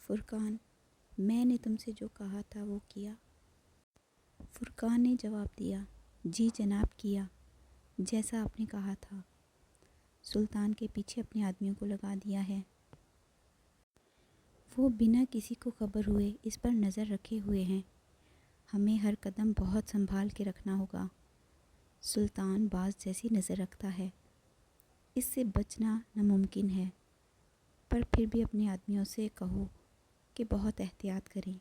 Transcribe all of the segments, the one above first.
فرقان، میں نے تم سے جو کہا تھا وہ کیا؟ فرقان نے جواب دیا، جی جناب کیا، جیسا آپ نے کہا تھا۔ سلطان کے پیچھے اپنے آدمیوں کو لگا دیا ہے۔ وہ بنا کسی کو خبر ہوئے اس پر نظر رکھے ہوئے ہیں۔ ہمیں ہر قدم بہت سنبھال کے رکھنا ہوگا۔ سلطان باز جیسی نظر رکھتا ہے، اس سے بچنا ناممکن ہے، پر پھر بھی اپنے آدمیوں سے کہو کہ بہت احتیاط کریں۔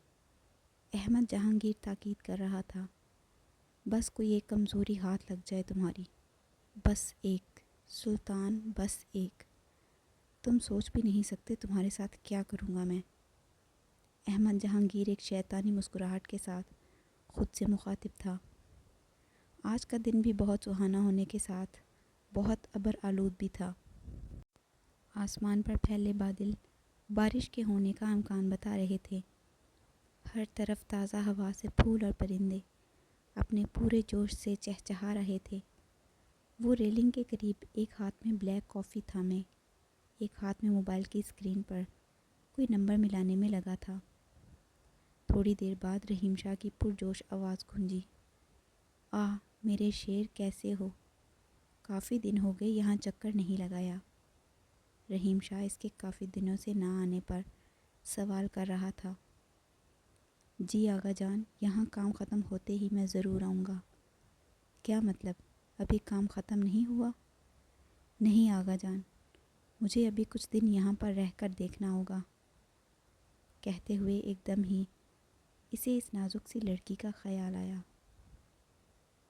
احمد جہانگیر تاکید کر رہا تھا، بس کوئی ایک کمزوری ہاتھ لگ جائے تمہاری، بس ایک، سلطان بس ایک، تم سوچ بھی نہیں سکتے تمہارے ساتھ کیا کروں گا میں۔ احمد جہانگیر ایک شیطانی مسکراہٹ کے ساتھ خود سے مخاطب تھا۔ آج کا دن بھی بہت سہانا ہونے کے ساتھ بہت ابر آلود بھی تھا۔ آسمان پر پھیلے بادل بارش کے ہونے کا امکان بتا رہے تھے۔ ہر طرف تازہ ہوا سے پھول اور پرندے اپنے پورے جوش سے چہچہا رہے تھے۔ وہ ریلنگ کے قریب ایک ہاتھ میں بلیک کافی تھامے، ایک ہاتھ میں موبائل کی اسکرین پر کوئی نمبر ملانے میں لگا تھا۔ تھوڑی دیر بعد رحیم شاہ کی پرجوش آواز گونجی، آہ میرے شیر کیسے ہو؟ کافی دن ہو گئے یہاں چکر نہیں لگایا۔ رحیم شاہ اس کے کافی دنوں سے نہ آنے پر سوال کر رہا تھا۔ جی آغا جان، یہاں کام ختم ہوتے ہی میں ضرور آؤں گا۔ کیا مطلب، ابھی کام ختم نہیں ہوا؟ نہیں آغا جان، مجھے ابھی کچھ دن یہاں پر رہ کر دیکھنا ہوگا۔ کہتے ہوئے ایک دم ہی اسے اس نازک سی لڑکی کا خیال آیا۔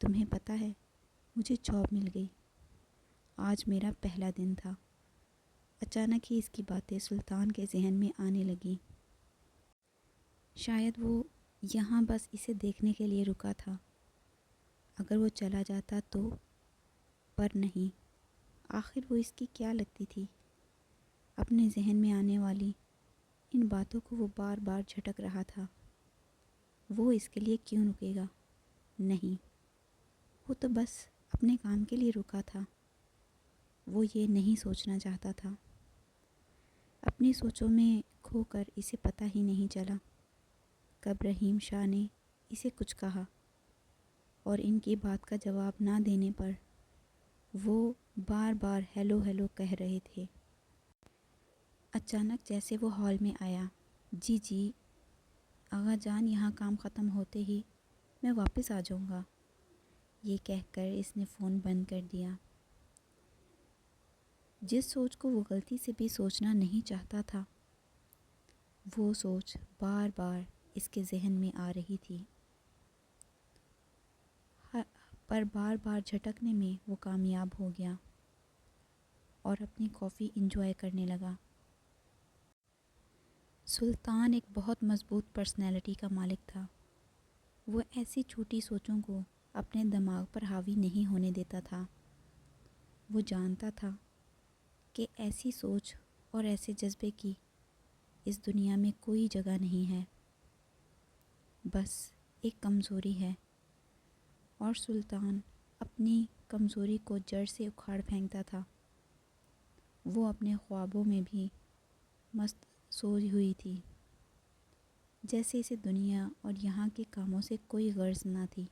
تمہیں پتہ ہے، مجھے جاب مل گئی۔ آج میرا پہلا دن تھا۔ اچانک ہی اس کی باتیں سلطان کے ذہن میں آنے لگیں۔ شاید وہ یہاں بس اسے دیکھنے کے لیے رکا تھا۔ اگر وہ چلا جاتا تو، پر نہیں، آخر وہ اس کی کیا لگتی تھی؟ اپنے ذہن میں آنے والی ان باتوں کو وہ بار بار جھٹک رہا تھا۔ وہ اس کے لیے کیوں رکے گا؟ نہیں، وہ تو بس اپنے کام کے لیے رکا تھا۔ وہ یہ نہیں سوچنا چاہتا تھا۔ اپنی سوچوں میں کھو کر اسے پتہ ہی نہیں چلا کب رحیم شاہ نے اسے کچھ کہا، اور ان کی بات کا جواب نہ دینے پر وہ بار بار ہیلو ہیلو کہہ رہے تھے۔ اچانک جیسے وہ ہال میں آیا، جی جی آغا جان، یہاں کام ختم ہوتے ہی میں واپس آ جاؤں گا۔ یہ کہہ کر اس نے فون بند کر دیا۔ جس سوچ کو وہ غلطی سے بھی سوچنا نہیں چاہتا تھا، وہ سوچ بار بار اس کے ذہن میں آ رہی تھی، پر بار بار جھٹکنے میں وہ کامیاب ہو گیا اور اپنی کافی انجوائے کرنے لگا۔ سلطان ایک بہت مضبوط پرسنالٹی کا مالک تھا۔ وہ ایسی چھوٹی سوچوں کو اپنے دماغ پر حاوی نہیں ہونے دیتا تھا۔ وہ جانتا تھا کہ ایسی سوچ اور ایسے جذبے کی اس دنیا میں کوئی جگہ نہیں ہے، بس ایک کمزوری ہے، اور سلطان اپنی کمزوری کو جڑ سے اکھاڑ پھینکتا تھا۔ وہ اپنے خوابوں میں بھی مست سوئی ہوئی تھی، جیسے اسے دنیا اور یہاں کے کاموں سے کوئی غرض نہ تھی۔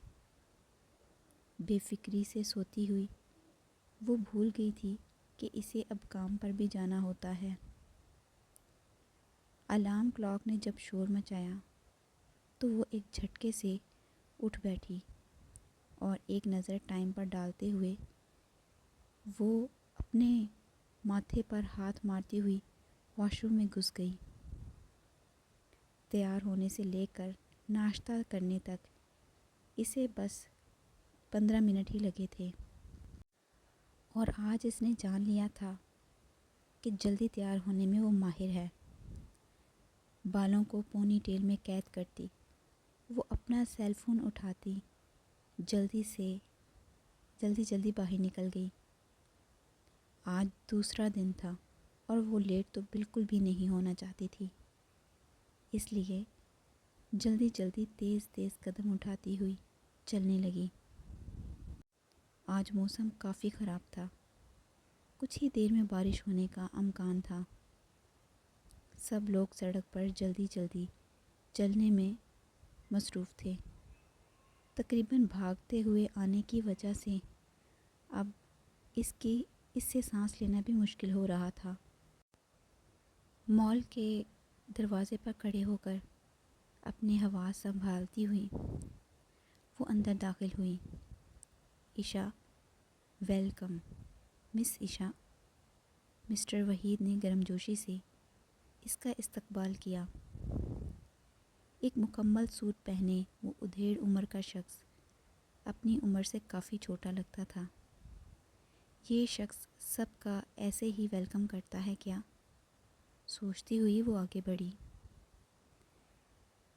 بے فکری سے سوتی ہوئی وہ بھول گئی تھی کہ اسے اب کام پر بھی جانا ہوتا ہے۔ الارم کلاک نے جب شور مچایا تو وہ ایک جھٹکے سے اٹھ بیٹھی اور ایک نظر ٹائم پر ڈالتے ہوئے وہ اپنے ماتھے پر ہاتھ مارتی ہوئی واش روم میں گھس گئی۔ تیار ہونے سے لے کر ناشتہ کرنے تک اسے بس 15 منٹ ہی لگے تھے، اور آج اس نے جان لیا تھا کہ جلدی تیار ہونے میں وہ ماہر ہے۔ بالوں کو پونی ٹیل میں قید کرتی وہ اپنا سیل فون اٹھاتی جلدی باہر نکل گئی۔ آج دوسرا دن تھا اور وہ لیٹ تو بالکل بھی نہیں ہونا چاہتی تھی، اس لیے جلدی تیز قدم اٹھاتی ہوئی چلنے لگی۔ آج موسم کافی خراب تھا، کچھ ہی دیر میں بارش ہونے کا امکان تھا۔ سب لوگ سڑک پر جلدی جلدی چلنے میں مصروف تھے۔ تقریباً بھاگتے ہوئے آنے کی وجہ سے اب اس سے سانس لینا بھی مشکل ہو رہا تھا۔ مال کے دروازے پر کھڑے ہو کر اپنی حواس سنبھالتی ہوئی وہ اندر داخل ہوئی۔ عشا، ویلکم مس عشا۔ مسٹر وحید نے گرمجوشی سے اس کا استقبال کیا۔ ایک مکمل سوٹ پہنے وہ ادھیڑ عمر کا شخص اپنی عمر سے کافی چھوٹا لگتا تھا۔ یہ شخص سب کا ایسے ہی ویلکم کرتا ہے کیا؟ سوچتی ہوئی وہ آگے بڑھی۔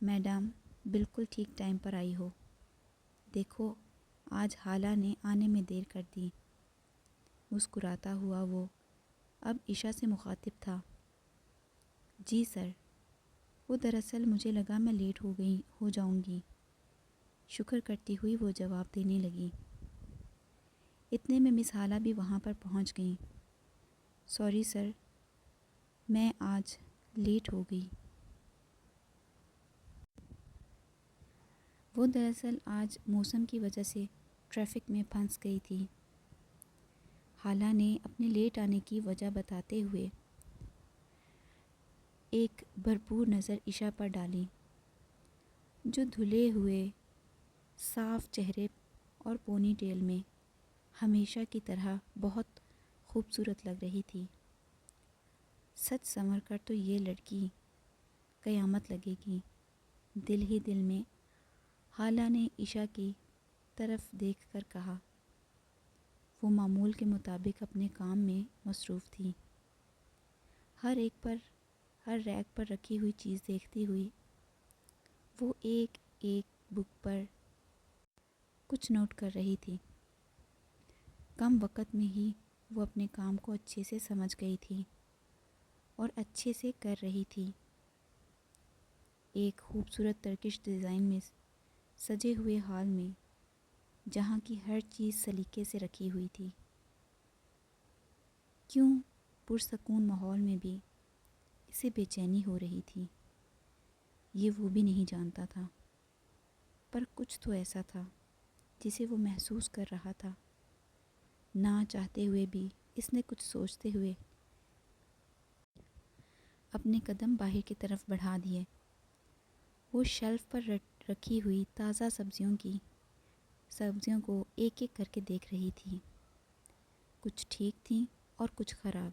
میڈم بالکل ٹھیک ٹائم پر آئی ہو۔ دیکھو آج حالہ نے آنے میں دیر کر دی۔ مسکراتا ہوا وہ اب عشا سے مخاطب تھا۔ جی سر، وہ دراصل مجھے لگا میں لیٹ ہو جاؤں گی۔ شکر کرتی ہوئی وہ جواب دینے لگی۔ اتنے میں مس حالہ بھی وہاں پر پہنچ گئیں۔ سوری سر، میں آج لیٹ ہو گئی۔ وہ دراصل آج موسم کی وجہ سے ٹریفک میں پھنس گئی تھی۔ حالہ نے اپنے لیٹ آنے کی وجہ بتاتے ہوئے ایک بھرپور نظر عشا پر ڈالی، جو دھلے ہوئے صاف چہرے اور پونی ٹیل میں ہمیشہ کی طرح بہت خوبصورت لگ رہی تھی۔ سچ سنور کر تو یہ لڑکی قیامت لگے گی، دل ہی دل میں حالہ نے عشا کی طرف دیکھ کر کہا۔ وہ معمول کے مطابق اپنے کام میں مصروف تھی، ہر ریک پر رکھی ہوئی چیز دیکھتی ہوئی وہ ایک ایک بک پر کچھ نوٹ کر رہی تھی۔ کم وقت میں ہی وہ اپنے کام کو اچھے سے سمجھ گئی تھی اور اچھے سے کر رہی تھی۔ ایک خوبصورت ترکش ڈیزائن میں سجے ہوئے ہال میں جہاں کی ہر چیز سلیقے سے رکھی ہوئی تھی، کیوں پرسکون ماحول میں بھی اسے بے چینی ہو رہی تھی، یہ وہ بھی نہیں جانتا تھا، پر کچھ تو ایسا تھا جسے وہ محسوس کر رہا تھا۔ نہ چاہتے ہوئے بھی اس نے کچھ سوچتے ہوئے اپنے قدم باہر کی طرف بڑھا دیے۔ وہ شیلف پر رکھی ہوئی تازہ سبزیوں کو ایک ایک کر کے دیکھ رہی تھی۔ کچھ ٹھیک تھیں اور کچھ خراب،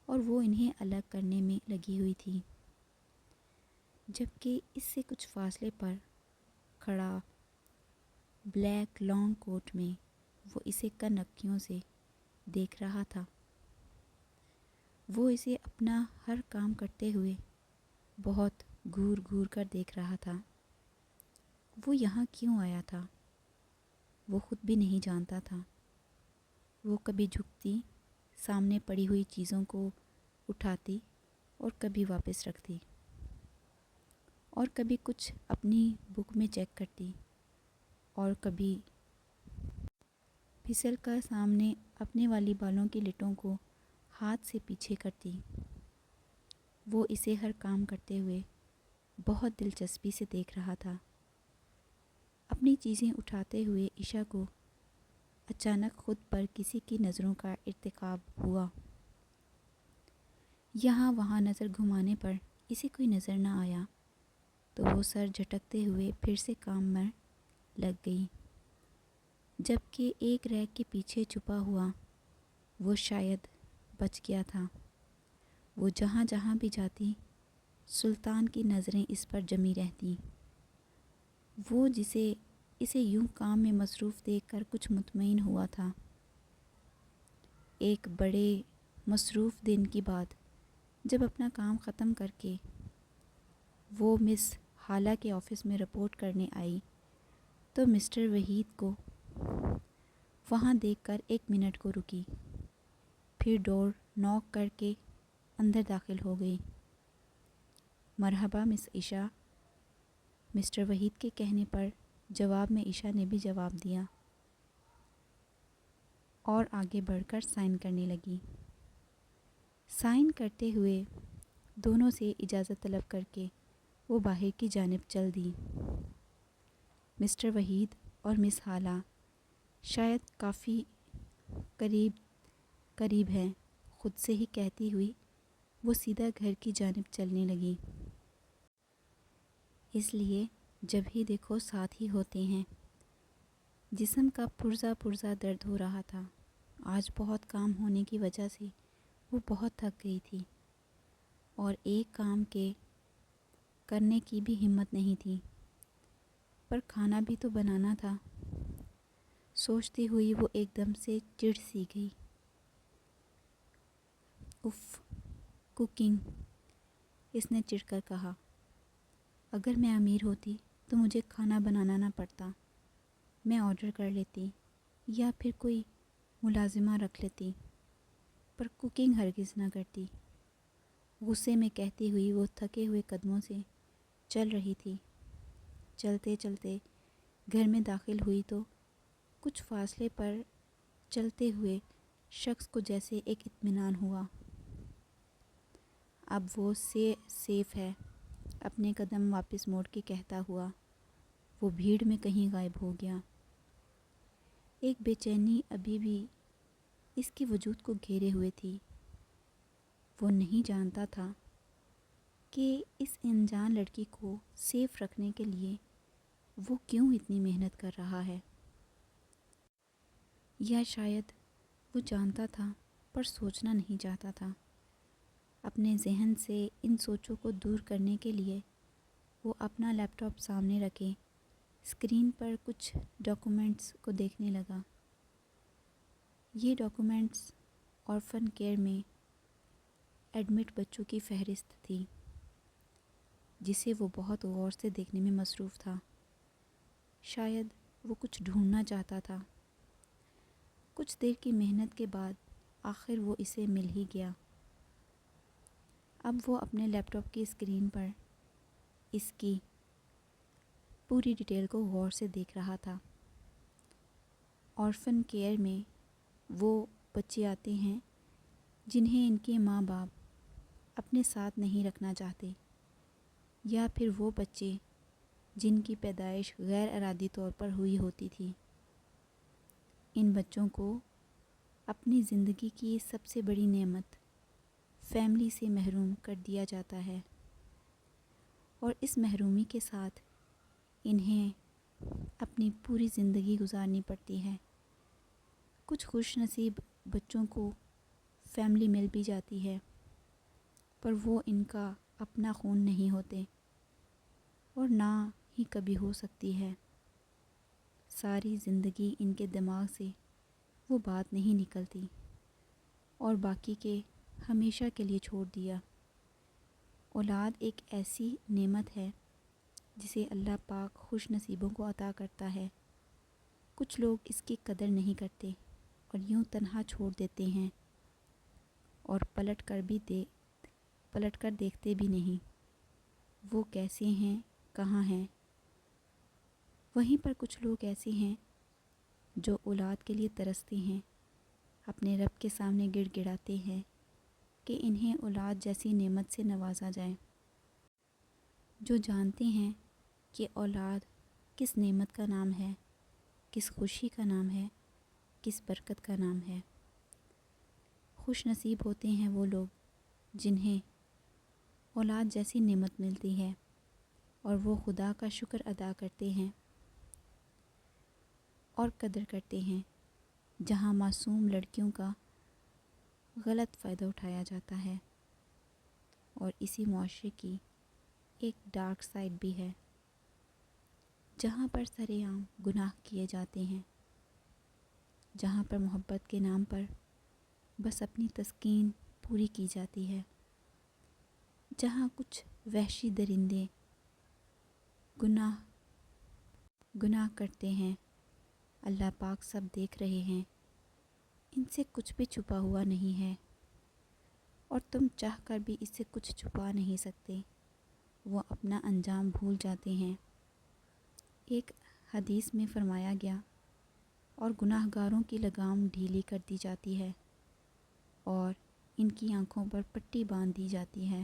اور وہ انہیں الگ کرنے میں لگی ہوئی تھی، جبکہ اس سے کچھ فاصلے پر کھڑا بلیک لانگ کوٹ میں وہ اسے کنکیوں سے دیکھ رہا تھا۔ وہ اسے اپنا ہر کام کرتے ہوئے بہت گھور گھور کر دیکھ رہا تھا۔ وہ یہاں کیوں آیا تھا وہ خود بھی نہیں جانتا تھا۔ وہ کبھی جھکتی، سامنے پڑی ہوئی چیزوں کو اٹھاتی اور کبھی واپس رکھتی، اور کبھی کچھ اپنی بک میں چیک کرتی، اور کبھی پھسل کر سامنے اپنے والی بالوں کی لٹوں کو ہاتھ سے پیچھے کرتی۔ وہ اسے ہر کام کرتے ہوئے بہت دلچسپی سے دیکھ رہا تھا۔ اپنی چیزیں اٹھاتے ہوئے عشا کو اچانک خود پر کسی کی نظروں کا ارتکاب ہوا۔ یہاں وہاں نظر گھمانے پر اسے کوئی نظر نہ آیا تو وہ سر جھٹکتے ہوئے پھر سے کام میں لگ گئی، جبکہ ایک ریک کے پیچھے چھپا ہوا وہ شاید بچ گیا تھا۔ وہ جہاں جہاں بھی جاتی سلطان کی نظریں اس پر جمی رہتی۔ وہ اسے یوں کام میں مصروف دیکھ کر کچھ مطمئن ہوا تھا۔ ایک بڑے مصروف دن کے بعد جب اپنا کام ختم کر کے وہ مس حالہ کے آفس میں رپورٹ کرنے آئی تو مسٹر وحید کو وہاں دیکھ کر ایک منٹ کو رکی، پھر ڈور ناک کر کے اندر داخل ہو گئی۔ مرحبا مس عشا، مسٹر وحید کے کہنے پر جواب میں عشا نے بھی جواب دیا اور آگے بڑھ کر سائن کرنے لگی۔ سائن کرتے ہوئے دونوں سے اجازت طلب کر کے وہ باہر کی جانب چل دی۔ مسٹر وحید اور مس حالہ شاید کافی قریب ہیں، خود سے ہی کہتی ہوئی وہ سیدھا گھر کی جانب چلنے لگی۔ اس لیے جب ہی دیکھو ساتھ ہی ہوتے ہیں۔ جسم کا پرزا درد ہو رہا تھا۔ آج بہت کام ہونے کی وجہ سے وہ بہت تھک گئی تھی اور ایک کام کے کرنے کی بھی ہمت نہیں تھی، پر کھانا بھی تو بنانا تھا۔ سوچتی ہوئی وہ ایک دم سے چڑ سی گئی۔ اف، کوکنگ، اس نے چڑ کر کہا۔ اگر میں امیر ہوتی تو مجھے کھانا بنانا نہ پڑتا، میں آرڈر کر لیتی یا پھر کوئی ملازمہ رکھ لیتی، پر کوکنگ ہرگز نہ کرتی۔ غصے میں کہتی ہوئی وہ تھکے ہوئے قدموں سے چل رہی تھی۔ چلتے چلتے گھر میں داخل ہوئی تو کچھ فاصلے پر چلتے ہوئے شخص کو جیسے ایک اطمینان ہوا۔ اب وہ سیف ہے، اپنے قدم واپس موڑ کے کہتا ہوا وہ بھیڑ میں کہیں غائب ہو گیا۔ ایک بے چینی ابھی بھی اس کے وجود کو گھیرے ہوئے تھی۔ وہ نہیں جانتا تھا کہ اس انجان لڑکی کو سیف رکھنے کے لیے وہ کیوں اتنی محنت کر رہا ہے، یا شاید وہ جانتا تھا پر سوچنا نہیں چاہتا تھا۔ اپنے ذہن سے ان سوچوں کو دور کرنے کے لیے وہ اپنا لیپ ٹاپ سامنے رکھے اسکرین پر کچھ ڈاکومنٹس کو دیکھنے لگا۔ یہ ڈاکومنٹس آرفن کیئر میں ایڈمٹ بچوں کی فہرست تھی، جسے وہ بہت غور سے دیکھنے میں مصروف تھا۔ شاید وہ کچھ ڈھونڈنا چاہتا تھا۔ کچھ دیر کی محنت کے بعد آخر وہ اسے مل ہی گیا۔ اب وہ اپنے لیپ ٹاپ کی اسکرین پر اس کی پوری ڈیٹیل کو غور سے دیکھ رہا تھا۔ آرفن کیئر میں وہ بچے آتے ہیں جنہیں ان کے ماں باپ اپنے ساتھ نہیں رکھنا چاہتے، یا پھر وہ بچے جن کی پیدائش غیر ارادی طور پر ہوئی ہوتی تھی۔ ان بچوں کو اپنی زندگی کی سب سے بڑی نعمت فیملی سے محروم کر دیا جاتا ہے، اور اس محرومی کے ساتھ انہیں اپنی پوری زندگی گزارنی پڑتی ہے۔ کچھ خوش نصیب بچوں کو فیملی مل بھی جاتی ہے، پر وہ ان کا اپنا خون نہیں ہوتے، اور نہ ہی کبھی ہو سکتی ہے۔ ساری زندگی ان کے دماغ سے وہ بات نہیں نکلتی، اور باقی کے ہمیشہ کے لیے چھوڑ دیا۔ اولاد ایک ایسی نعمت ہے جسے اللہ پاک خوش نصیبوں کو عطا کرتا ہے۔ کچھ لوگ اس کی قدر نہیں کرتے اور یوں تنہا چھوڑ دیتے ہیں، اور پلٹ کر دیکھتے بھی نہیں وہ کیسے ہیں، کہاں ہیں۔ وہیں پر کچھ لوگ ایسے ہیں جو اولاد کے لیے ترستے ہیں، اپنے رب کے سامنے گڑ گڑاتے ہیں کہ انہیں اولاد جیسی نعمت سے نوازا جائے۔ جو جانتے ہیں کہ اولاد کس نعمت کا نام ہے، کس خوشی کا نام ہے، کس برکت کا نام ہے۔ خوش نصیب ہوتے ہیں وہ لوگ جنہیں اولاد جیسی نعمت ملتی ہے، اور وہ خدا کا شکر ادا کرتے ہیں اور قدر کرتے ہیں۔ جہاں معصوم لڑکیوں کا غلط فائدہ اٹھایا جاتا ہے، اور اسی معاشرے کی ایک ڈارک سائڈ بھی ہے، جہاں پر سر عام گناہ کیے جاتے ہیں، جہاں پر محبت کے نام پر بس اپنی تسکین پوری کی جاتی ہے، جہاں کچھ وحشی درندے گناہ کرتے ہیں۔ اللہ پاک سب دیکھ رہے ہیں، ان سے کچھ بھی چھپا ہوا نہیں ہے، اور تم چاہ کر بھی اس سے کچھ چھپا نہیں سکتے۔ وہ اپنا انجام بھول جاتے ہیں۔ ایک حدیث میں فرمایا گیا، اور گناہ گاروں کی لگام ڈھیلی کر دی جاتی ہے، اور ان کی آنکھوں پر پٹی باندھ دی جاتی ہے۔